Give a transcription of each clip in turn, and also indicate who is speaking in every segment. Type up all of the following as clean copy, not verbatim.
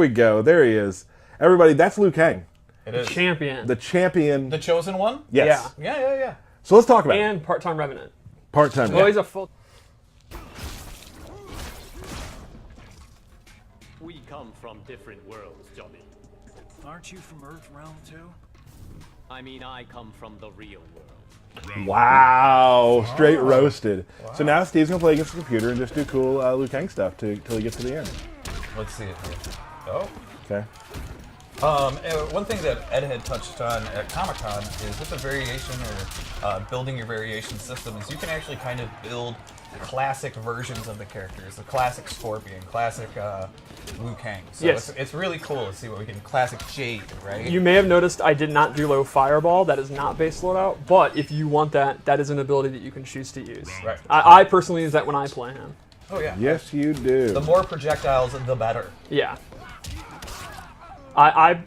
Speaker 1: we go. There he is. Everybody, that's Liu Kang.
Speaker 2: It is.
Speaker 3: Champion.
Speaker 1: The champion.
Speaker 2: The chosen one?
Speaker 1: Yes.
Speaker 2: Yeah.
Speaker 1: So let's talk about it.
Speaker 3: And part-time Revenant.
Speaker 1: Part-time.
Speaker 3: Well, he's a full...
Speaker 4: We come from different worlds, Johnny.
Speaker 5: Aren't you from Earth Realm too?
Speaker 4: I mean, I come from the real world.
Speaker 1: Wow. Straight roasted. Wow. So now Steve's going to play against the computer and just do cool Liu Kang stuff till he gets to the end.
Speaker 2: Let's see it here. Oh.
Speaker 1: Okay.
Speaker 2: One thing that Ed had touched on at Comic-Con is with the variation or building your variation system is you can actually kind of build classic versions of the characters. The classic Scorpion, classic Liu Kang. So
Speaker 3: yes.
Speaker 2: It's really cool to see what we can. Classic Jade, right?
Speaker 3: You may have noticed I did not do low fireball. That is not base loadout. But if you want that, that is an ability that you can choose to use.
Speaker 2: Right.
Speaker 3: I personally use that when I play him.
Speaker 2: Oh yeah.
Speaker 1: Yes, you do.
Speaker 2: The more projectiles, the better.
Speaker 3: Yeah. I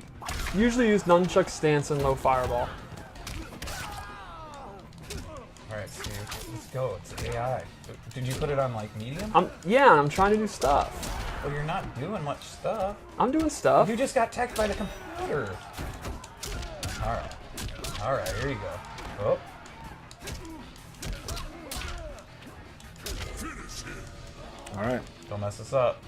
Speaker 3: usually use Nunchuck stance and low fireball.
Speaker 2: Alright, Steve, let's go. It's AI. Did you put it on, like, medium?
Speaker 3: Yeah, I'm trying to do stuff.
Speaker 2: Well, you're not doing much stuff.
Speaker 3: I'm doing stuff.
Speaker 2: You just got teched by the computer. Alright. Alright, here you go. Oh.
Speaker 1: Alright.
Speaker 2: Don't mess this up.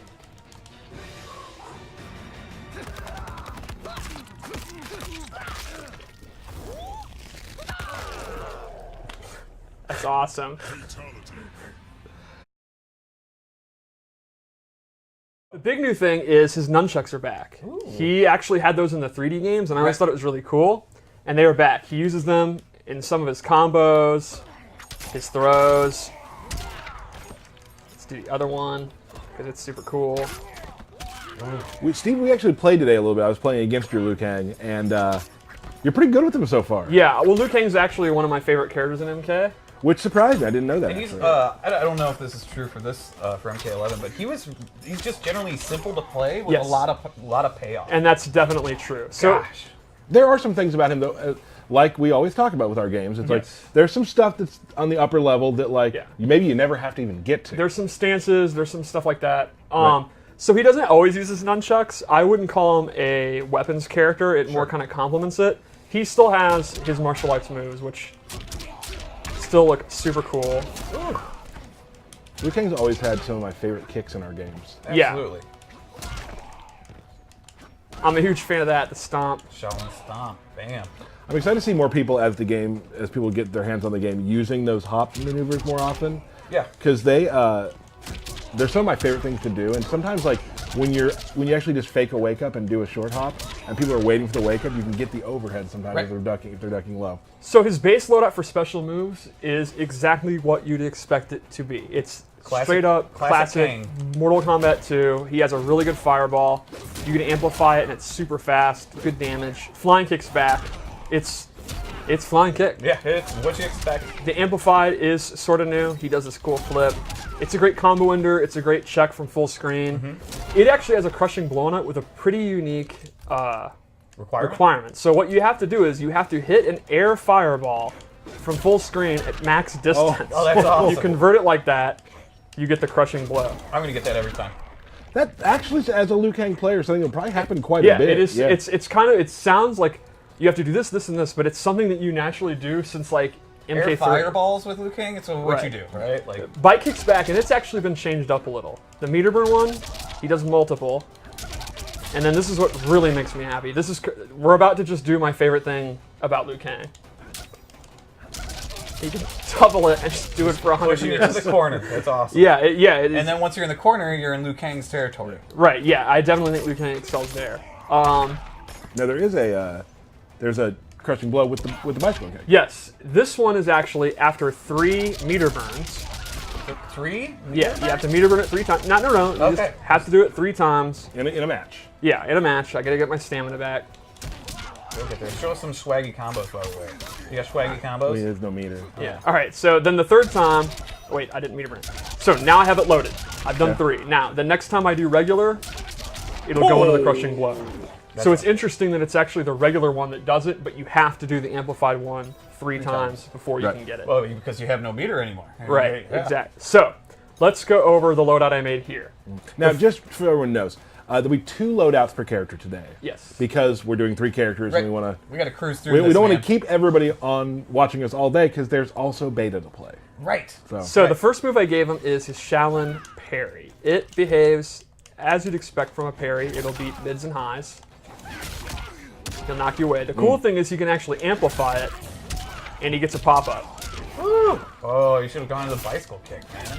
Speaker 3: That's awesome. The big new thing is his nunchucks are back. Ooh. He actually had those in the 3D games, and I always thought it was really cool. And they are back. He uses them in some of his combos, his throws. Let's do the other one, because it's super cool.
Speaker 1: Steve, we actually played today a little bit. I was playing against your Liu Kang, and you're pretty good with him so far.
Speaker 3: Yeah, well, Liu Kang's actually one of my favorite characters in MK.
Speaker 1: Which surprised me. I didn't know that.
Speaker 2: And he's, I don't know if this is true for this for MK11, but he's just generally simple to play with a lot of payoff.
Speaker 3: And that's definitely true. So,
Speaker 1: there are some things about him though, like we always talk about with our games. It's like there's some stuff that's on the upper level that maybe you never have to even get to.
Speaker 3: There's some stances. There's some stuff like that. So he doesn't always use his nunchucks. I wouldn't call him a weapons character. It more kind of complements it. He still has his martial arts moves, which still look super cool.
Speaker 1: Liu Kang's always had some of my favorite kicks in our games.
Speaker 2: Absolutely.
Speaker 3: Yeah. I'm a huge fan of that, the stomp.
Speaker 2: Shaolin stomp, bam.
Speaker 1: I'm excited to see more people as people get their hands on the game using those hop maneuvers more often.
Speaker 2: Yeah.
Speaker 1: Because they're some of my favorite things to do, and sometimes like when you actually just fake a wake up and do a short hop, and people are waiting for the wake up, you can get the overhead sometimes if they're ducking low.
Speaker 3: So his base loadout for special moves is exactly what you'd expect it to be. It's straight up classic Mortal Kombat 2. He has a really good fireball. You can amplify it, and it's super fast, good damage. Flying kick's back. It's flying kick.
Speaker 2: Yeah, it's what you expect.
Speaker 3: The amplified is sort of new. He does this cool flip. It's a great combo ender. It's a great check from full screen. It actually has a crushing blow on it with a pretty unique requirement. So what you have to do is you have to hit an air fireball from full screen at max distance.
Speaker 2: Oh, that's awesome.
Speaker 3: You convert it like that, you get the crushing blow.
Speaker 2: I'm going to get that every time.
Speaker 1: That actually, as a Liu Kang player, something will probably happen quite a bit.
Speaker 3: It is. Yeah, it's kind of. It sounds like you have to do this, this, and this, but it's something that you naturally do since like MK3.
Speaker 2: Air fireballs with Liu Kang, it's what you do, right? Like
Speaker 3: bite kicks back, and it's actually been changed up a little. The meter burn one, he does multiple. And then this is what really makes me happy. We're about to just do my favorite thing about Liu Kang. You can double it and just do it for 100
Speaker 2: pushing
Speaker 3: years.
Speaker 2: it to the corner. That's awesome.
Speaker 3: Yeah, it is.
Speaker 2: And then once you're in the corner, you're in Liu Kang's territory.
Speaker 3: Right, yeah, I definitely think Liu Kang excels there.
Speaker 1: Now there is there's a crushing blow with the bicycle kick.
Speaker 3: Yes, this one is actually after 3 meter burns.
Speaker 2: 3?
Speaker 3: Yeah, you have to meter burn it 3 times. Not in a row. You just have to do it 3 times.
Speaker 1: In a match.
Speaker 3: Yeah, in a match. I gotta get my stamina back.
Speaker 2: Look at this. Show us some swaggy combos, by the way. You got swaggy combos?
Speaker 1: There's no meter.
Speaker 3: Yeah. All right. So then the 3rd time. Wait, I didn't meter burn. So now I have it loaded. I've done 3. Now the next time I do regular, it'll go into the crushing blow. So it's interesting that it's actually the regular one that does it, but you have to do the amplified one 3 times before you can get it.
Speaker 2: Well, because you have no meter anymore.
Speaker 3: Right, exactly. So let's go over the loadout I made here.
Speaker 1: Now, just so everyone knows, There'll be 2 loadouts per character today.
Speaker 3: Yes.
Speaker 1: Because we're doing 3 characters
Speaker 2: Right.
Speaker 1: and we want
Speaker 2: We got to cruise through
Speaker 1: we
Speaker 2: this,
Speaker 1: don't want
Speaker 2: man.
Speaker 1: to keep everybody on watching us all day because there's also beta to play.
Speaker 2: Right.
Speaker 3: So
Speaker 2: Right.
Speaker 3: the first move I gave him is his Shaolin Parry. It behaves as you'd expect from a parry. It'll beat mids and highs. He'll knock you away. The cool thing is you can actually amplify it, and he gets a pop-up.
Speaker 2: Woo! Oh, you should have gone to the bicycle kick, man.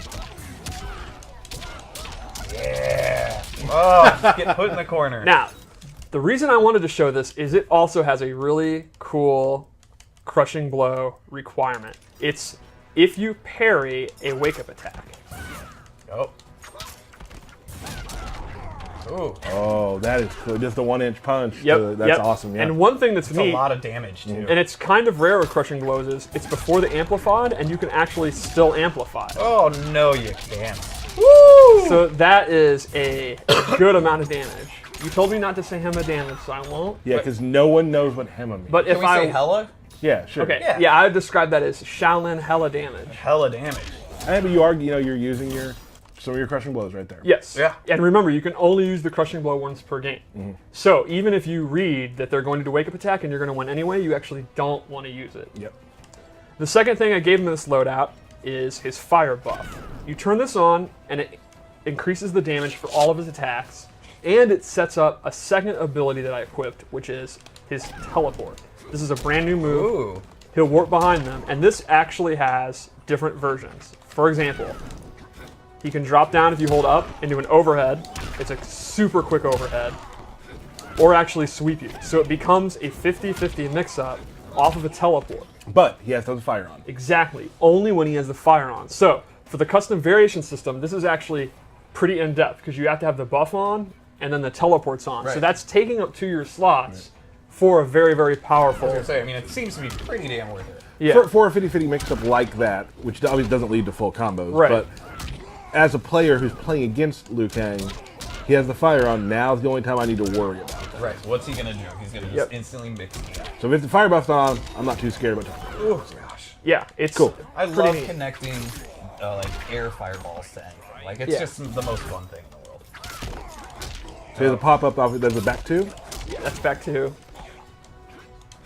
Speaker 2: Yeah. Oh, get put in the corner.
Speaker 3: Now, the reason I wanted to show this is it also has a really cool crushing blow requirement. It's if you parry a wake-up attack.
Speaker 2: Oh. Ooh.
Speaker 1: Oh, that is cool. Just the 1-inch punch.
Speaker 3: Yep,
Speaker 1: That's
Speaker 3: yep.
Speaker 1: awesome. Yeah.
Speaker 3: And one thing that's
Speaker 2: It's a
Speaker 3: neat,
Speaker 2: lot of damage, too.
Speaker 3: and it's kind of rare with crushing blows, is it's before the amplified, and you can actually still amplify it.
Speaker 2: Oh, no, you can't.
Speaker 3: Woo! So that is a good amount of damage. You told me not to say hema damage, so I won't.
Speaker 1: Yeah, because no one knows what hema means.
Speaker 3: But
Speaker 2: Can
Speaker 3: if
Speaker 2: we
Speaker 3: I
Speaker 2: say hella?
Speaker 1: yeah, sure.
Speaker 3: okay,
Speaker 2: Yeah.
Speaker 3: yeah, I would describe that as Shaolin hella damage.
Speaker 2: Hella damage.
Speaker 1: And but you are, you're using some of your crushing blows right there.
Speaker 3: Yes.
Speaker 2: Yeah.
Speaker 3: And remember, you can only use the crushing blow once per game. So even if you read that they're going to do wake up attack and you're going to win anyway, you actually don't want to use it.
Speaker 1: Yep.
Speaker 3: The second thing I gave him in this loadout is his fire buff. You turn this on, and it increases the damage for all of his attacks, and it sets up a second ability that I equipped, which is his teleport. This is a brand new move.
Speaker 2: Ooh.
Speaker 3: He'll warp behind them, and this actually has different versions. For example, he can drop down if you hold up and do an overhead. It's a super quick overhead. Or actually sweep you. So it becomes a 50-50 mix-up off of a teleport.
Speaker 1: But he has to have the fire on.
Speaker 3: Exactly. Only when he has the fire on. So for the custom variation system, this is actually pretty in-depth because you have to have the buff on and then the teleport's on. So
Speaker 2: Right.
Speaker 3: that's taking up 2 of your slots for a very, very powerful...
Speaker 2: I was gonna say, I mean, it seems to be pretty damn worth it.
Speaker 3: Yeah.
Speaker 1: For a 50-50 mix-up like that, which obviously doesn't lead to full combos,
Speaker 3: Right.
Speaker 1: but as a player who's playing against Liu Kang, he has the fire on. Now's the only time I need to worry about that.
Speaker 2: Right. What's he gonna do? He's gonna just
Speaker 3: Yep.
Speaker 2: instantly mix it up.
Speaker 1: So if the fire buff's on, I'm not too scared about it.
Speaker 2: Oh gosh.
Speaker 3: Yeah, it's
Speaker 1: Cool.
Speaker 2: I
Speaker 3: pretty
Speaker 2: love
Speaker 3: neat.
Speaker 2: connecting like air fireballs to anything. Like it's
Speaker 3: Yeah.
Speaker 2: just the most fun thing in the world.
Speaker 1: So there's a pop-up off, there's a back 2.
Speaker 3: Yeah, that's back to...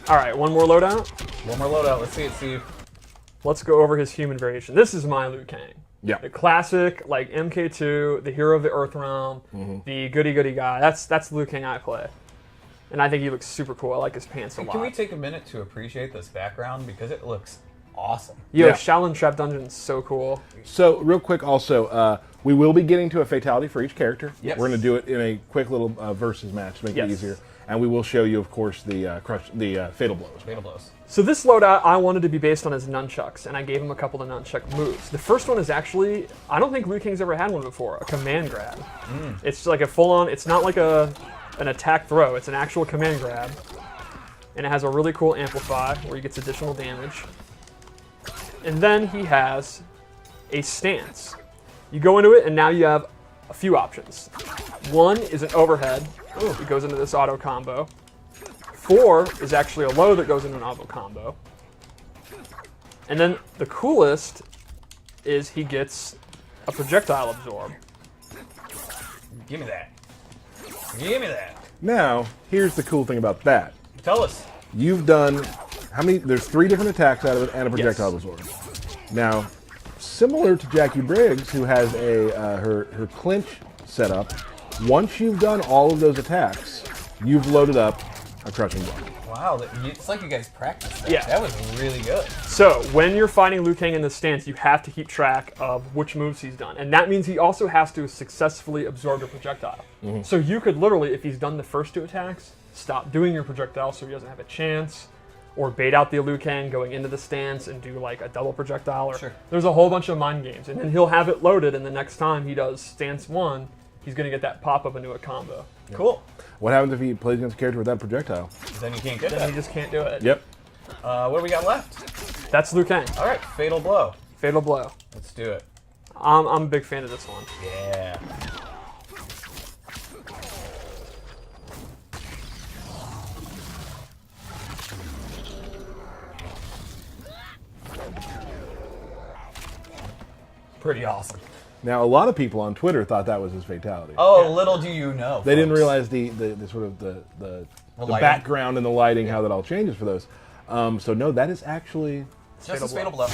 Speaker 3: All right, one more loadout.
Speaker 2: One more loadout. Let's see it, Steve.
Speaker 3: Let's go over his human variation. This is my Liu Kang.
Speaker 1: Yeah.
Speaker 3: The classic, like MK2, the hero of the Earth Realm, the goody-goody guy. That's Liu Kang I play. And I think he looks super cool. I like his pants a lot.
Speaker 2: Can we take a minute to appreciate this background because it looks awesome.
Speaker 3: Yo,
Speaker 1: Yeah.
Speaker 3: Shaolin Trap Dungeon is so cool.
Speaker 1: So real quick also, we will be getting to a fatality for each character.
Speaker 2: Yes.
Speaker 1: We're going to do it in a quick little versus match to make
Speaker 3: Yes.
Speaker 1: it easier. And we will show you, of course, the fatal blows.
Speaker 2: Fatal blows.
Speaker 3: So this loadout I wanted to be based on his nunchucks, and I gave him a couple of nunchuck moves. The first one is actually, I don't think Liu Kang's ever had one before, a command grab. It's like a full-on, it's not like an attack throw, it's an actual command grab. And it has a really cool amplify where he gets additional damage. And then he has a stance. You go into it and now you have a few options. One is an overhead. It goes into this auto combo. 4 is actually a low that goes into an auto combo. And then the coolest is he gets a projectile absorb.
Speaker 2: Give me that. Give me that.
Speaker 1: Now, here's the cool thing about that.
Speaker 2: Tell us.
Speaker 1: You've done, how many, there's 3 different attacks out of it and a projectile
Speaker 3: Yes.
Speaker 1: absorb. Now, similar to Jackie Briggs, who has her clinch set up, once you've done all of those attacks, you've loaded up a crushing blow.
Speaker 2: Wow, it's like you guys practiced that.
Speaker 3: Yeah.
Speaker 2: That was really good.
Speaker 3: So when you're fighting Liu Kang in the stance, you have to keep track of which moves he's done. And that means he also has to successfully absorb a projectile. So you could literally, if he's done the first 2 attacks, stop doing your projectile so he doesn't have a chance, or bait out the Liu Kang going into the stance and do like a double projectile. Or
Speaker 2: Sure.
Speaker 3: There's a whole bunch of mind games. And then he'll have it loaded, and the next time he does stance 1, he's going to get that pop-up into a combo.
Speaker 2: Cool.
Speaker 1: What happens if he plays against a character with that projecto?
Speaker 2: Then you can't get
Speaker 3: Then
Speaker 2: that.
Speaker 3: he just can't do it.
Speaker 1: Yep.
Speaker 2: What do we got left?
Speaker 3: That's Liu Kang.
Speaker 2: All right, fatal blow.
Speaker 3: Fatal Blow.
Speaker 2: Let's do it.
Speaker 3: I'm a big fan of this one.
Speaker 2: Yeah. Pretty awesome.
Speaker 1: Now, a lot of people on Twitter thought that was his fatality.
Speaker 2: Oh, little do you know.
Speaker 1: They didn't
Speaker 2: folks.
Speaker 1: realize the sort of the
Speaker 2: lighting.
Speaker 1: background and the lighting, how that all changes for those. So no, that is actually
Speaker 2: Just a fatal blow.